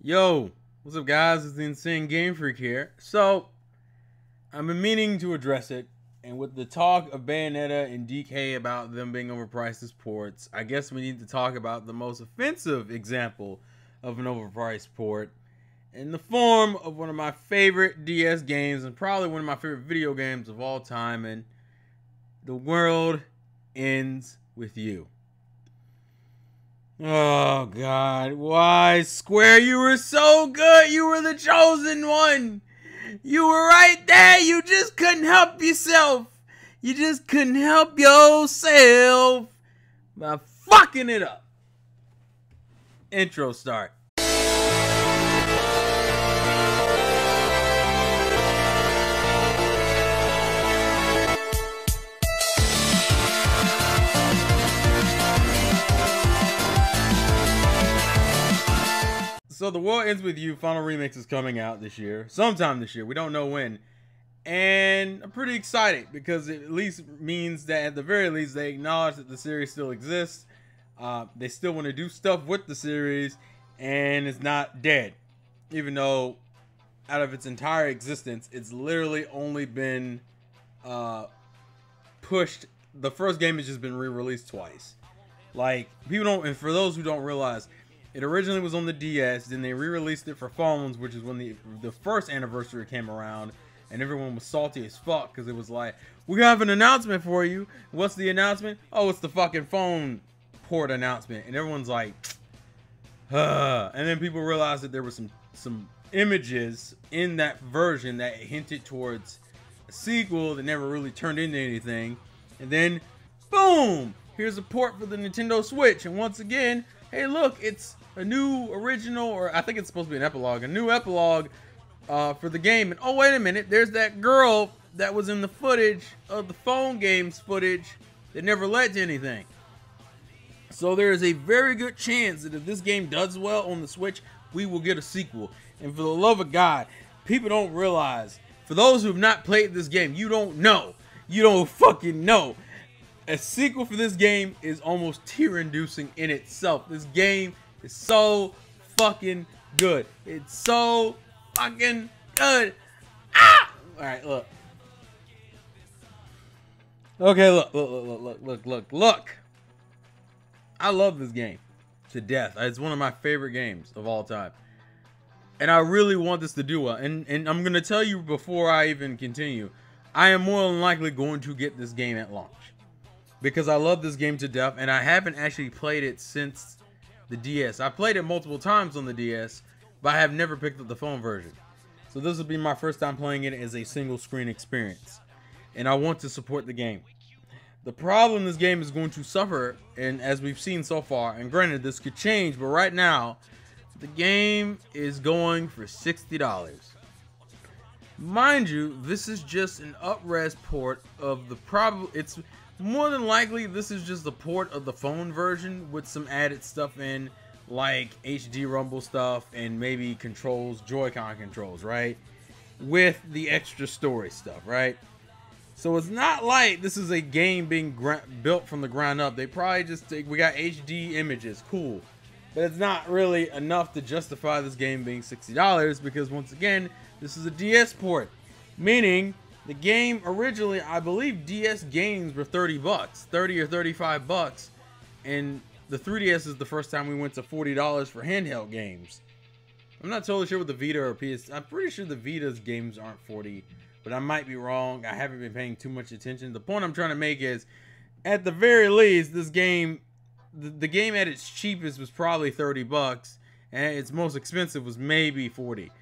Yo, what's up guys, it's the Insane Game Freak here. So, I've been meaning to address it, and with the talk of Bayonetta and DK about them being overpriced as ports, I guess we need to talk about the most offensive example of an overpriced port in the form of one of my favorite DS games and probably one of my favorite video games of all time, and The World Ends With You. Oh God, why Square? You were so good. You were the chosen one. You were right there. You just couldn't help yourself. You just couldn't help yourself by fucking it up. Intro start. So The World Ends With You Final Remix is coming out this year, sometime this year. We don't know when. And I'm pretty excited because it at least means that at the very least they acknowledge that the series still exists. They still want to do stuff with the series and it's not dead. Even though out of its entire existence, it's literally only been pushed. The first game has just been re-released twice. Like, people don't, and for those who don't realize, it originally was on the DS, then they re-released it for phones, which is when the first anniversary came around, and everyone was salty as fuck because it was like, we have an announcement for you. What's the announcement? Oh, it's the fucking phone port announcement. And everyone's like, and then people realized that there were some images in that version that hinted towards a sequel that never really turned into anything. And then, boom! Here's a port for the Nintendo Switch. And once again, hey look, it's a new original, or I think it's supposed to be an epilogue, a new epilogue for the game. And oh, wait a minute, there's that girl that was in the footage of the phone games footage that never led to anything. So there is a very good chance that if this game does well on the Switch, we will get a sequel. And for the love of God, people don't realize, for those who have not played this game, you don't know. You don't fucking know. A sequel for this game is almost tear-inducing in itself. This game is so fucking good. It's so fucking good. Ah! Alright, look. Okay, look. I love this game to death. It's one of my favorite games of all time. And I really want this to do well. And I'm going to tell you before I even continue, I am more than likely going to get this game at launch. Because I love this game to death, and I haven't actually played it since the DS. I played it multiple times on the DS, but I have never picked up the phone version. So this will be my first time playing it as a single screen experience. And I want to support the game. The problem this game is going to suffer, and as we've seen so far, and granted this could change, but right now, the game is going for $60. Mind you, this is just an up-res port of the it's more than likely, this is just the port of the phone version with some added stuff in, like HD rumble stuff and maybe controls, Joy-Con controls, right? With the extra story stuff, right? So it's not like this is a game being built from the ground up. They probably just we got HD images, cool. But it's not really enough to justify this game being $60 because once again, this is a DS port, meaning the game originally, I believe DS games were 30 bucks, 30 or 35 bucks, and the 3DS is the first time we went to $40 for handheld games. I'm not totally sure with the Vita or PS. I'm pretty sure the Vita's games aren't 40, but I might be wrong. I haven't been paying too much attention. The point I'm trying to make is, at the very least, this game, the game at its cheapest was probably 30 bucks, and its most expensive was maybe 40.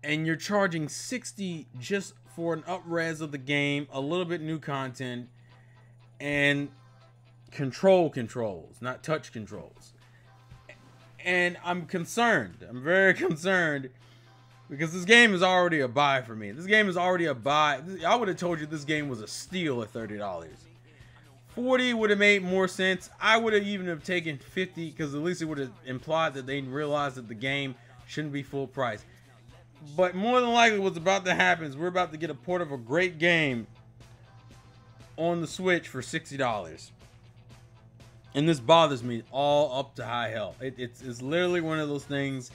And you're charging 60 just for an up-res of the game, a little bit new content, and controls, not touch controls. And I'm concerned. I'm very concerned because this game is already a buy for me. This game is already a buy. I would have told you this game was a steal at $30. 40 would have made more sense. I would have even have taken 50 because at least it would have implied that they realized that the game shouldn't be full price. But more than likely what's about to happen is we're about to get a port of a great game on the Switch for $60. And this bothers me all up to high hell. It's literally one of those things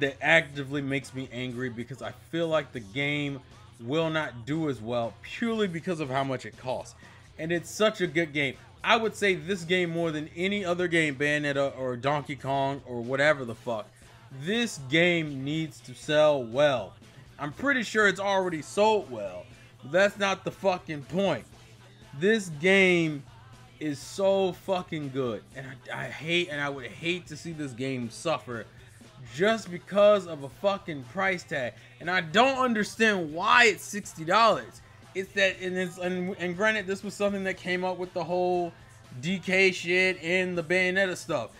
that actively makes me angry because I feel like the game will not do as well purely because of how much it costs. And it's such a good game. I would say this game more than any other game, Bayonetta or Donkey Kong or whatever the fuck. This game needs to sell well. I'm pretty sure it's already sold well, but that's not the fucking point. This game is so fucking good, and I would hate to see this game suffer just because of a fucking price tag. And I don't understand why it's $60. It's that, and granted, this was something that came up with the whole DK shit and the Bayonetta stuff.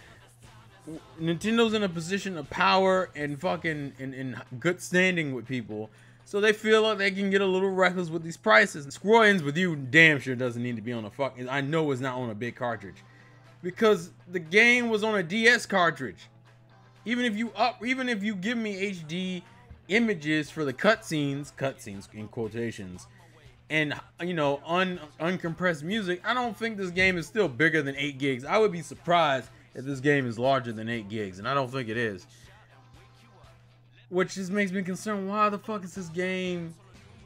Nintendo's in a position of power and fucking in good standing with people, so they feel like they can get a little reckless with these prices. And Squirrel Ends With You damn sure doesn't need to be on a fucking, I know it's not on a big cartridge, because the game was on a DS cartridge. Even if you give me HD images for the cutscenes in quotations, and you know, uncompressed music, I don't think this game is still bigger than 8 gigs. I would be surprised if this game is larger than 8 gigs, and I don't think it is. Which just makes me concerned. Why the fuck is this game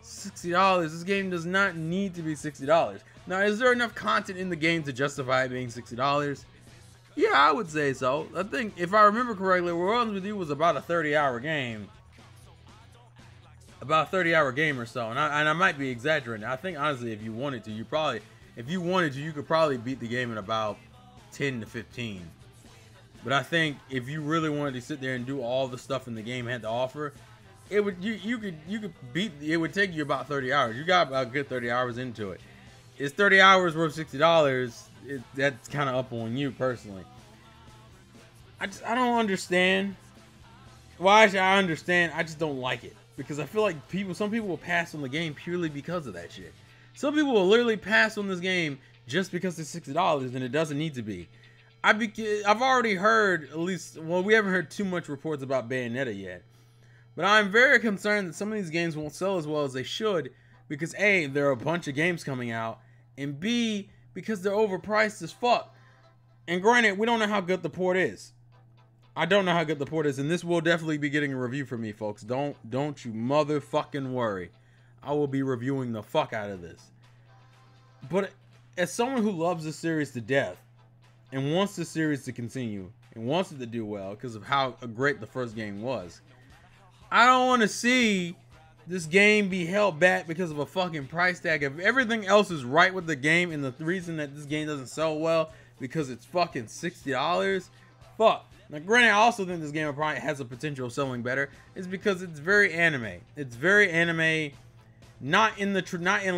$60? This game does not need to be $60. Now, is there enough content in the game to justify it being $60? Yeah, I would say so. I think, if I remember correctly, Woes With You was about a 30-hour game. About a 30-hour game or so. And I might be exaggerating. I think, honestly, if you wanted to, you could probably beat the game in about 10 to 15. But I think if you really wanted to sit there and do all the stuff in the game had to offer, it would you could beat it. Would take you about 30 hours. You got about a good 30 hours into it. Is 30 hours worth $60? That's kind of up on you personally. I don't understand. Well, actually, I understand. I just don't like it because I feel like some people will pass on the game purely because of that shit. Some people will literally pass on this game just because it's $60 and it doesn't need to be. I've already heard, at least, well, we haven't heard too much reports about Bayonetta yet, but I'm very concerned that some of these games won't sell as well as they should because A, there are a bunch of games coming out, and B, because they're overpriced as fuck. And granted, we don't know how good the port is. I don't know how good the port is, and this will definitely be getting a review from me, folks. Don't you motherfucking worry. I will be reviewing the fuck out of this. But as someone who loves this series to death, and wants the series to continue, and wants it to do well because of how great the first game was, I don't want to see this game be held back because of a fucking price tag. If everything else is right with the game, and the reason that this game doesn't sell well because it's fucking $60, fuck. Now, granted, I also think this game probably has a potential of selling better. It's because it's very anime. It's very anime, not in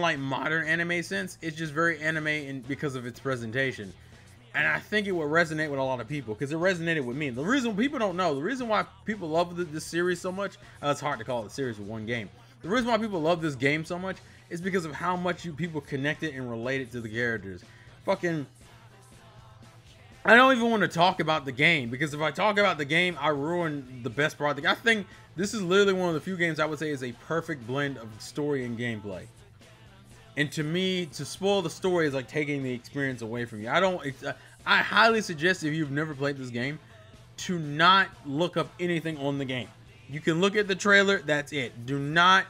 like modern anime sense. It's just very anime because of its presentation. And I think it would resonate with a lot of people because it resonated with me. The reason people don't know, the reason why people love this series so much, it's hard to call it a series with one game. The reason why people love this game so much is because of how much people connected and related to the characters. Fucking, I don't even want to talk about the game because if I talk about the game, I ruin the best part of the game. I think this is literally one of the few games I would say is a perfect blend of story and gameplay. And to me, to spoil the story is like taking the experience away from you. I highly suggest, if you've never played this game, to not look up anything on the game. You can look at the trailer, that's it. Do not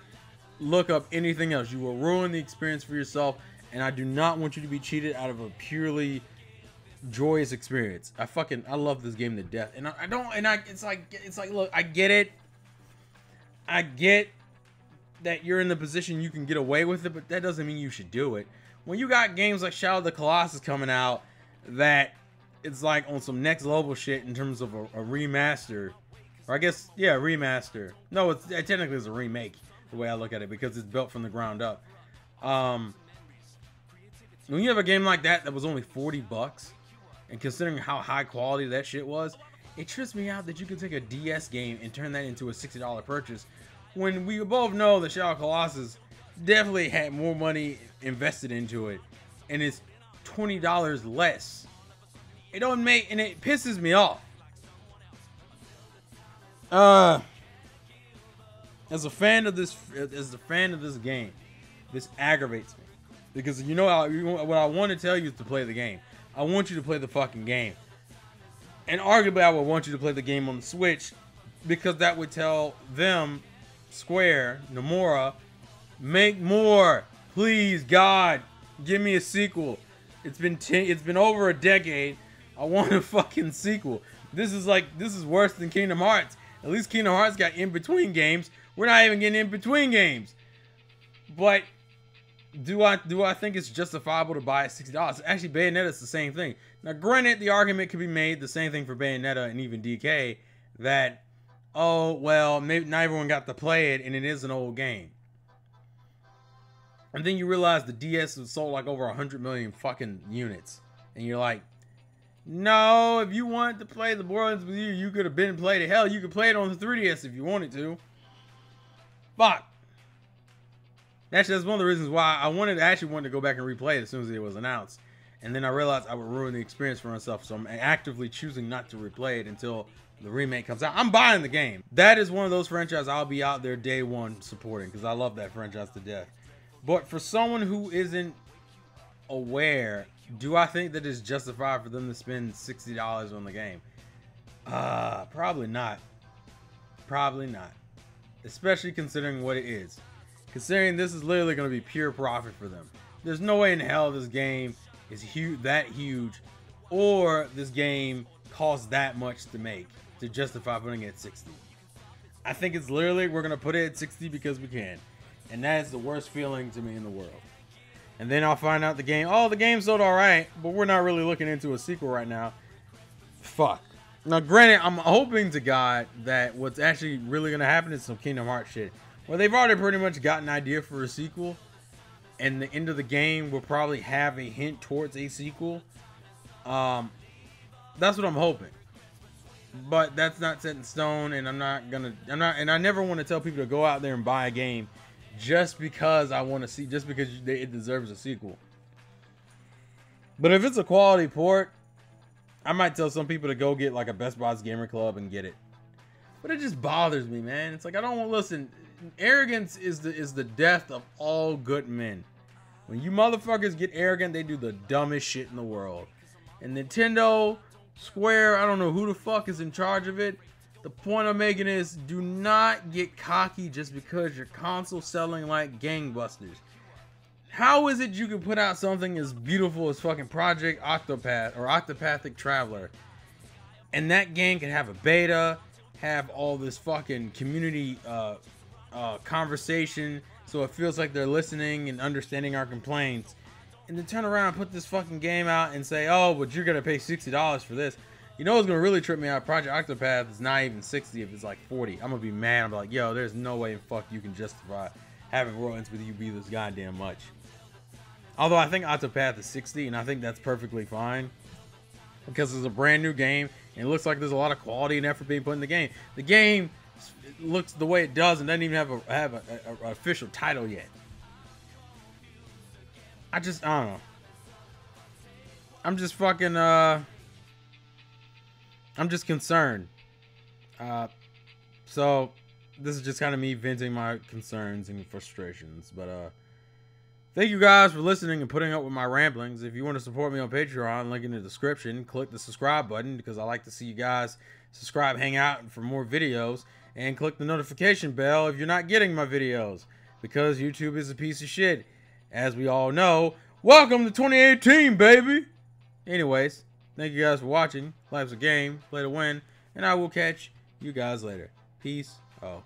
look up anything else. You will ruin the experience for yourself, and I do not want you to be cheated out of a purely joyous experience. I love this game to death. And it's like, look, I get it. I get that you're in the position you can get away with it, but that doesn't mean you should do it. When you got games like Shadow of the Colossus coming out, that it's like on some next level shit in terms of a remaster, or I guess, yeah, remaster. No, it technically is a remake, the way I look at it, because it's built from the ground up. When you have a game like that was only $40, and considering how high quality that shit was, it trips me out that you can take a DS game and turn that into a $60 purchase, when we both know that Shadow of the Colossus definitely had more money invested into it, and it's $20 less. It don't make, and it pisses me off. As a fan of this game, this aggravates me because you know what I want to tell you is to play the game. I want you to play the fucking game, and arguably I would want you to play the game on the Switch because that would tell them, Square, Nomura, make more, please, God, give me a sequel. It's been over a decade. I want a fucking sequel. This is worse than Kingdom Hearts. At least Kingdom Hearts got in between games. We're not even getting in between games. But do I think it's justifiable to buy at $60? Actually, Bayonetta's the same thing. Now, granted, the argument could be made, the same thing for Bayonetta and even DK, that, oh, well, maybe not everyone got to play it, and it is an old game. And then you realize the DS was sold like over 100 million fucking units. And you're like, no, if you wanted to play the Borderlands with you could have been played it. Hell, you could play it on the 3DS if you wanted to. Fuck. Actually, that's one of the reasons why I actually wanted to go back and replay it as soon as it was announced. And then I realized I would ruin the experience for myself, so I'm actively choosing not to replay it until the remake comes out. I'm buying the game. That is one of those franchises I'll be out there day one supporting, because I love that franchise to death. But for someone who isn't aware, do I think that it's justified for them to spend $60 on the game? Probably not. Probably not. Especially considering what it is. Considering this is literally going to be pure profit for them. There's no way in hell this game is that huge, or this game costs that much to make to justify putting it at 60. I think it's literally, we're going to put it at 60 because we can. And that is the worst feeling to me in the world. And then I'll find out the game sold alright, but we're not really looking into a sequel right now. Fuck. Now, granted, I'm hoping to God that what's actually really going to happen is some Kingdom Hearts shit. Well, they've already pretty much got an idea for a sequel. And the end of the game will probably have a hint towards a sequel. That's what I'm hoping. But that's not set in stone, and and I never want to tell people to go out there and buy a game just because I want to see, just because it deserves a sequel. But if it's a quality port, I might tell some people to go get like a Best Buys Gamer Club and get it. But it just bothers me, man. It's like, I don't want to listen. Arrogance is the death of all good men. When you motherfuckers get arrogant, they do the dumbest shit in the world. And Nintendo, Square, I don't know who the fuck is in charge of it. The point I'm making is, do not get cocky just because your console's selling like gangbusters. How is it you can put out something as beautiful as fucking Project Octopath or Octopathic Traveler, and that game can have a beta, have all this fucking community conversation, so it feels like they're listening and understanding our complaints, and then turn around and put this fucking game out and say, oh, but you're gonna pay $60 for this. You know what's gonna really trip me out? Project Octopath is not even 60 if it's like 40. I'm gonna be mad. I'm like, yo, there's no way in fuck you can justify having royalties with you be this goddamn much. Although I think Octopath is 60, and I think that's perfectly fine, because it's a brand new game and it looks like there's a lot of quality and effort being put in the game. The game looks the way it does and doesn't even have an official title yet. I don't know. I'm just fucking I'm just concerned. So this is just kind of me venting my concerns and frustrations. But thank you guys for listening and putting up with my ramblings. If you want to support me on Patreon, link in the description. Click the subscribe button, because I like to see you guys subscribe, hang out for more videos, and click the notification bell if you're not getting my videos, because YouTube is a piece of shit, as we all know. Welcome to 2018, baby. Anyways, thank you guys for watching. Life's a game, play to win, and I will catch you guys later. Peace out.